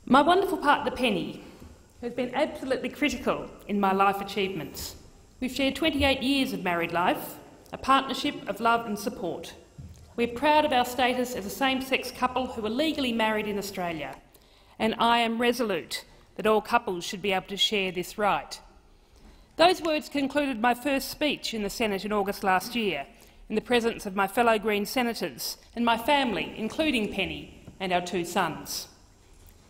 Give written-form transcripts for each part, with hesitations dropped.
My wonderful partner Penny has been absolutely critical in my life achievements. We've shared 28 years of married life, a partnership of love and support. We're proud of our status as a same-sex couple who are legally married in Australia, and I am resolute that all couples should be able to share this right. Those words concluded my first speech in the Senate in August last year, in the presence of my fellow Green senators and my family, including Penny and our 2 sons.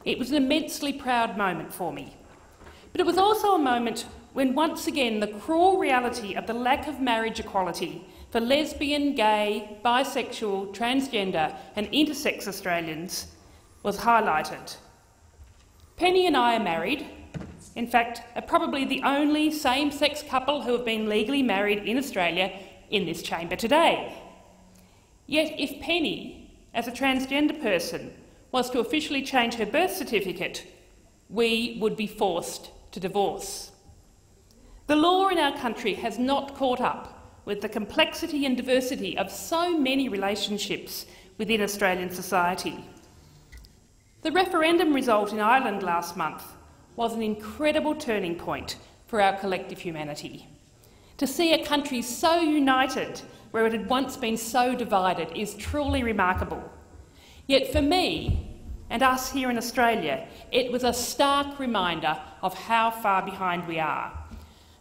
It was an immensely proud moment for me. But it was also a moment when once again the cruel reality of the lack of marriage equality for lesbian, gay, bisexual, transgender and intersex Australians was highlighted. Penny and I are married, in fact are probably the only same-sex couple who have been legally married in Australia in this chamber today. Yet if Penny, as a transgender person, was to officially change her birth certificate, we would be forced to divorce. The law in our country has not caught up with the complexity and diversity of so many relationships within Australian society. The referendum result in Ireland last month was an incredible turning point for our collective humanity. To see a country so united where it had once been so divided is truly remarkable. Yet for me and us here in Australia, it was a stark reminder of how far behind we are.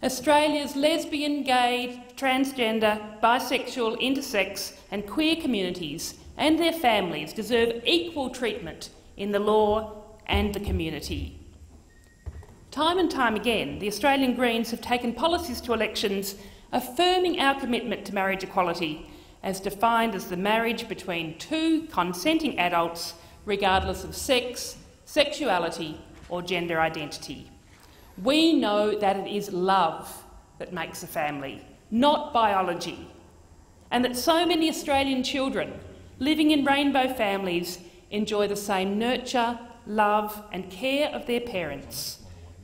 Australia's lesbian, gay, transgender, bisexual, intersex and queer communities and their families deserve equal treatment in the law and the community. Time and time again, the Australian Greens have taken policies to elections affirming our commitment to marriage equality as defined as the marriage between 2 consenting adults regardless of sex, sexuality or gender identity. We know that it is love that makes a family, not biology, and that so many Australian children living in rainbow families enjoy the same nurture, love and care of their parents,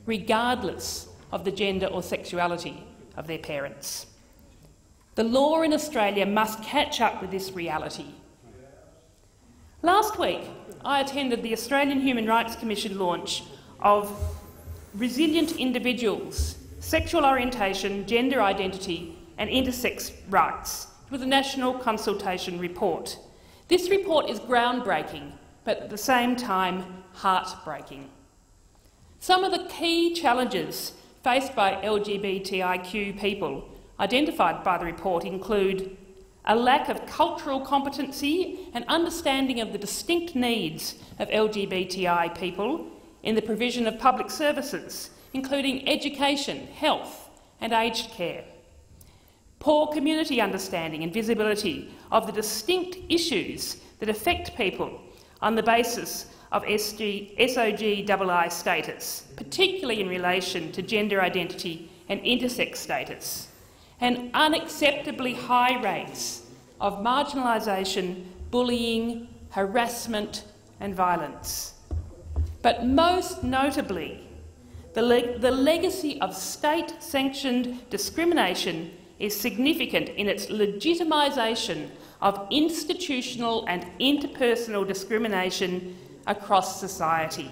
regardless of the gender or sexuality of their parents. The law in Australia must catch up with this reality. Last week, I attended the Australian Human Rights Commission launch of Resilient Individuals, Sexual Orientation, Gender Identity and Intersex Rights. It was a national consultation report. This report is groundbreaking, but at the same time heartbreaking. Some of the key challenges faced by LGBTIQ people identified by the report include a lack of cultural competency and understanding of the distinct needs of LGBTI people in the provision of public services, including education, health and aged care. Poor community understanding and visibility of the distinct issues that affect people on the basis of SOGII status, particularly in relation to gender identity and intersex status, and unacceptably high rates of marginalisation, bullying, harassment and violence. But most notably, the legacy of state-sanctioned discrimination is significant in its legitimisation of institutional and interpersonal discrimination across society.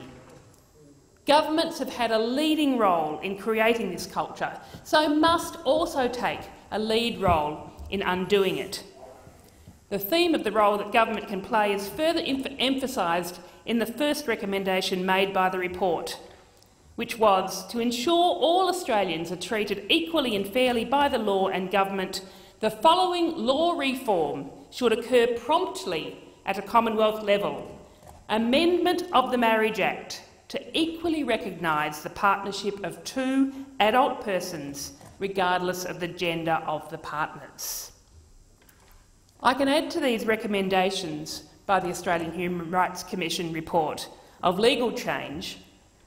Governments have had a leading role in creating this culture, so must also take a lead role in undoing it. The theme of the role that government can play is further emphasised in the first recommendation made by the report, which was to ensure all Australians are treated equally and fairly by the law and government. The following law reform should occur promptly at a Commonwealth level. Amendment of the Marriage Act to equally recognise the partnership of 2 adult persons, regardless of the gender of the partners. I can add to these recommendations by the Australian Human Rights Commission report of legal change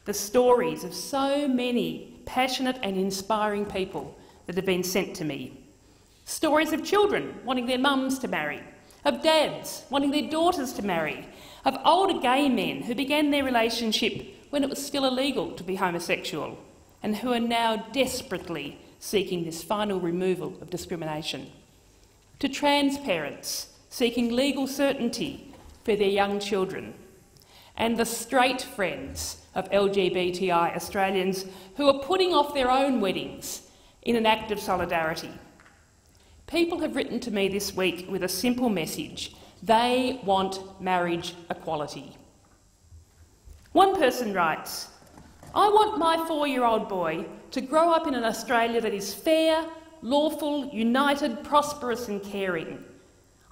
the stories of so many passionate and inspiring people that have been sent to me. Stories of children wanting their mums to marry, of dads wanting their daughters to marry, of older gay men who began their relationship when it was still illegal to be homosexual and who are now desperately seeking this final removal of discrimination, to trans parents seeking legal certainty for their young children, and the straight friends of LGBTI Australians who are putting off their own weddings in an act of solidarity. People have written to me this week with a simple message. They want marriage equality. One person writes, "I want my 4-year-old boy to grow up in an Australia that is fair, lawful, united, prosperous and caring.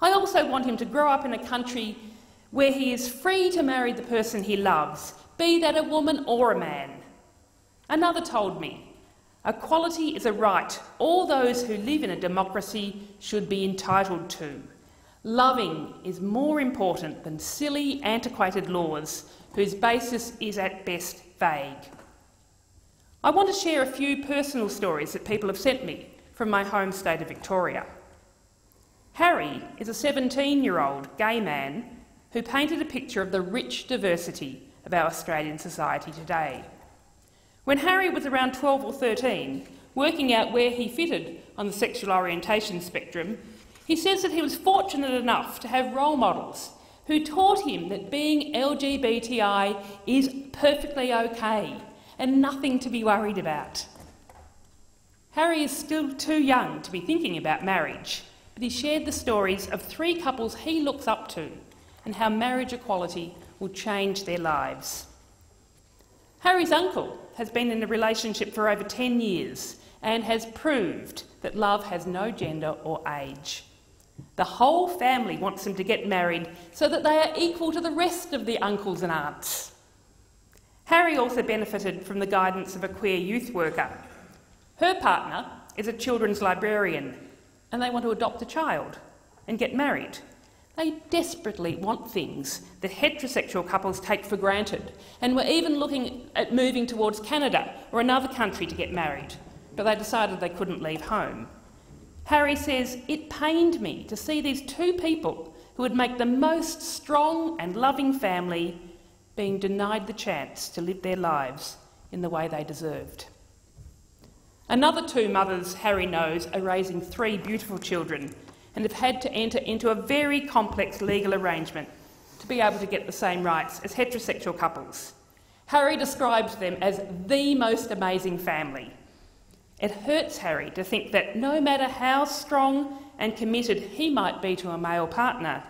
I also want him to grow up in a country where he is free to marry the person he loves, be that a woman or a man." Another told me, "Equality is a right all those who live in a democracy should be entitled to. Loving is more important than silly, antiquated laws whose basis is at best vague." I want to share a few personal stories that people have sent me from my home state of Victoria. Harry is a 17-year-old gay man who painted a picture of the rich diversity of our Australian society today. When Harry was around 12 or 13, working out where he fitted on the sexual orientation spectrum, he says that he was fortunate enough to have role models who taught him that being LGBTI is perfectly okay and nothing to be worried about. Harry is still too young to be thinking about marriage, but he shared the stories of 3 couples he looks up to and how marriage equality will change their lives. Harry's uncle has been in a relationship for over 10 years and has proved that love has no gender or age. The whole family wants them to get married so that they are equal to the rest of the uncles and aunts. Harry also benefited from the guidance of a queer youth worker. Her partner is a children's librarian and they want to adopt a child and get married. They desperately want things that heterosexual couples take for granted and were even looking at moving towards Canada or another country to get married, but they decided they couldn't leave home. Harry says, "It pained me to see these 2 people who would make the most strong and loving family being denied the chance to live their lives in the way they deserved." Another 2 mothers Harry knows are raising 3 beautiful children and have had to enter into a very complex legal arrangement to be able to get the same rights as heterosexual couples. Harry describes them as the most amazing family. It hurts Harry to think that no matter how strong and committed he might be to a male partner,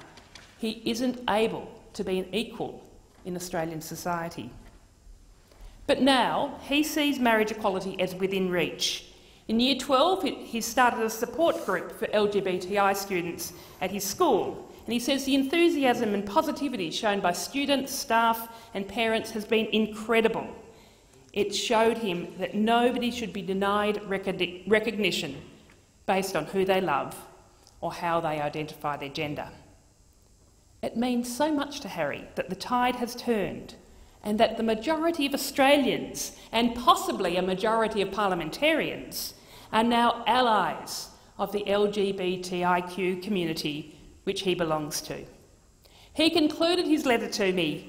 he isn't able to be an equal in Australian society. But now he sees marriage equality as within reach. In Year 12, he started a support group for LGBTI students at his school, and he says the enthusiasm and positivity shown by students, staff and parents has been incredible. It showed him that nobody should be denied recognition based on who they love or how they identify their gender. It means so much to Harry that the tide has turned and that the majority of Australians, and possibly a majority of parliamentarians, are now allies of the LGBTIQ community which he belongs to. He concluded his letter to me,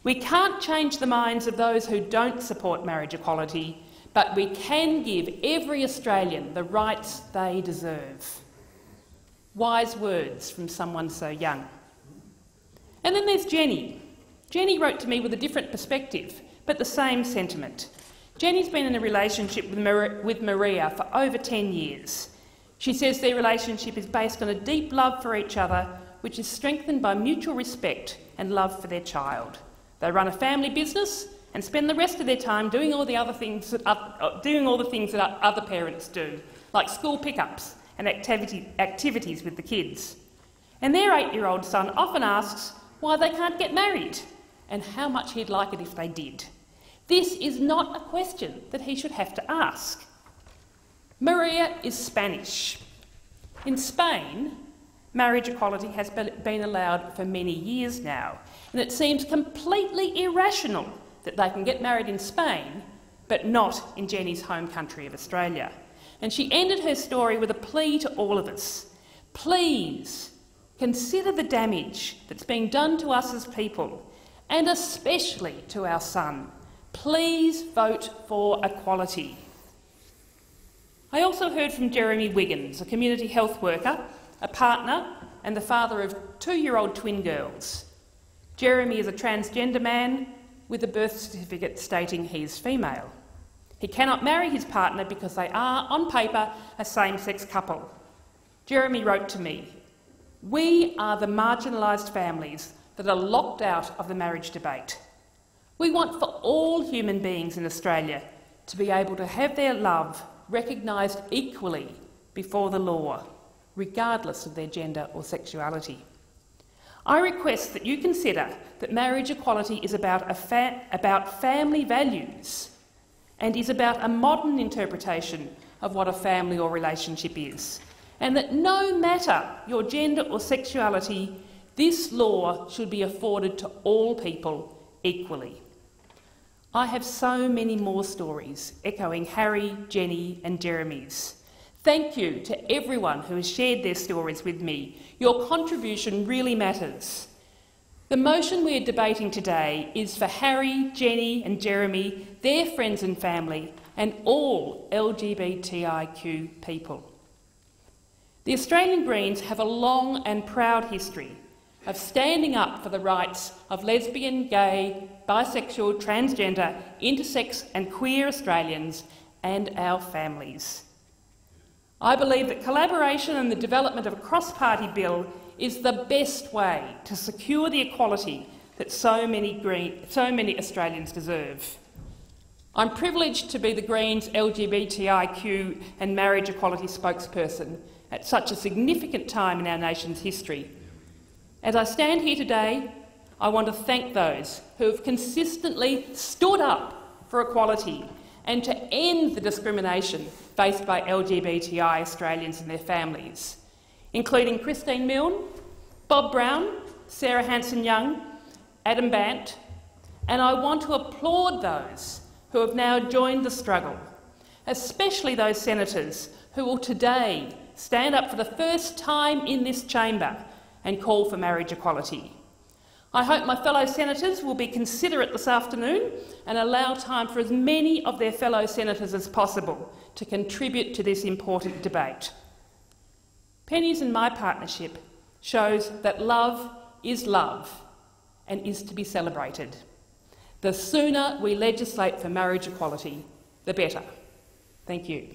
"We can't change the minds of those who don't support marriage equality, but we can give every Australian the rights they deserve." Wise words from someone so young. And then there's Jenny. Jenny wrote to me with a different perspective, but the same sentiment. Jenny's been in a relationship with Maria for over 10 years. She says their relationship is based on a deep love for each other, which is strengthened by mutual respect and love for their child. They run a family business and spend the rest of their time doing all the things that other parents do, like school pickups and activities with the kids. And their 8-year-old son often asks why they can't get married and how much he'd like it if they did. This is not a question that he should have to ask. Maria is Spanish. In Spain, marriage equality has been allowed for many years now, and it seems completely irrational that they can get married in Spain, but not in Jenny's home country of Australia. And she ended her story with a plea to all of us. Please consider the damage that's being done to us as people, and especially to our son. Please vote for equality. I also heard from Jeremy Wiggins, a community health worker, a partner and the father of 2-year-old twin girls. Jeremy is a transgender man with a birth certificate stating he is female. He cannot marry his partner because they are, on paper, a same-sex couple. Jeremy wrote to me, "We are the marginalised families that are locked out of the marriage debate. We want for all human beings in Australia to be able to have their love recognised equally before the law, regardless of their gender or sexuality. I request that you consider that marriage equality is about family values and is about a modern interpretation of what a family or relationship is, and that no matter your gender or sexuality, this law should be afforded to all people equally." I have so many more stories echoing Harry, Jenny and Jeremy's. Thank you to everyone who has shared their stories with me. Your contribution really matters. The motion we are debating today is for Harry, Jenny and Jeremy, their friends and family, and all LGBTIQ people. The Australian Greens have a long and proud history of standing up for the rights of lesbian, gay, bisexual, transgender, intersex and queer Australians and our families. I believe that collaboration and the development of a cross-party bill is the best way to secure the equality that so many Australians deserve. I'm privileged to be the Greens' LGBTIQ and marriage equality spokesperson at such a significant time in our nation's history. As I stand here today, I want to thank those who have consistently stood up for equality and to end the discrimination faced by LGBTI Australians and their families, including Christine Milne, Bob Brown, Sarah Hanson-Young, Adam Bant, and I want to applaud those who have now joined the struggle, especially those senators who will today stand up for the first time in this chamber and call for marriage equality. I hope my fellow senators will be considerate this afternoon and allow time for as many of their fellow senators as possible to contribute to this important debate. Penny's and my partnership shows that love is love and is to be celebrated. The sooner we legislate for marriage equality, the better. Thank you.